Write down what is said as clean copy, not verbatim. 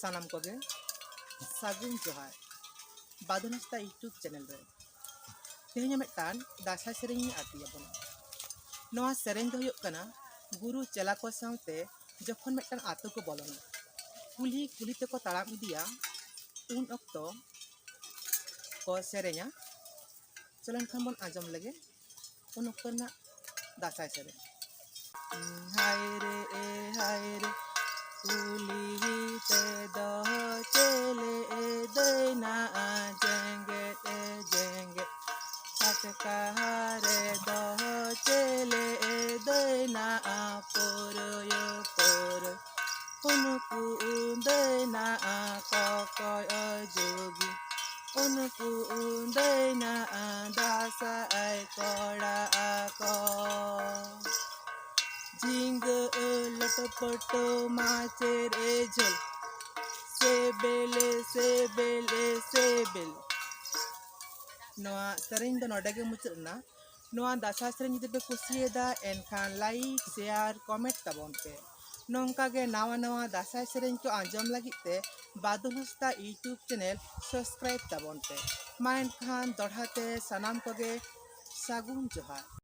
सानाम कोगे सागुन जोहार बादल Hansda YouTube channel रे तेहenya मेटान दासा सेरेंग आतिया बना नवा सेरेंग दो हुयुग कना गुरु चेला को सावते जखन मेटान आतो को बोलोना कुली कुली ते को ताड़ाम इदिया उन अक्तो को सेरेंगा चलन खान बन आजम लगे उन अक्तो ना दासा सेरेंग हाय रे कुली ते दो चले देना जेंगे जेंगे हटकारे दो चले देना पोरो पोर उनको देना कोकोय जोगी उनको देना दासा कोड़ा को झिंग लटपट माचेर झोल सेबेल नवा सेरेंग दो नोडेगे मुचरना नवा दासा सेरेंग जुदि पे कुसियेदा एनखान लाइक शेयर कमेंट ताबन पे नोंकागे नावा नावा दासा सेरेंग को आंजम लागिते बादल हंसदा यूट्यूब चैनल सब्सक्राइब ताबन पे मा एनखान दोढ़ाते सानाम कोगे सागुन जोहार।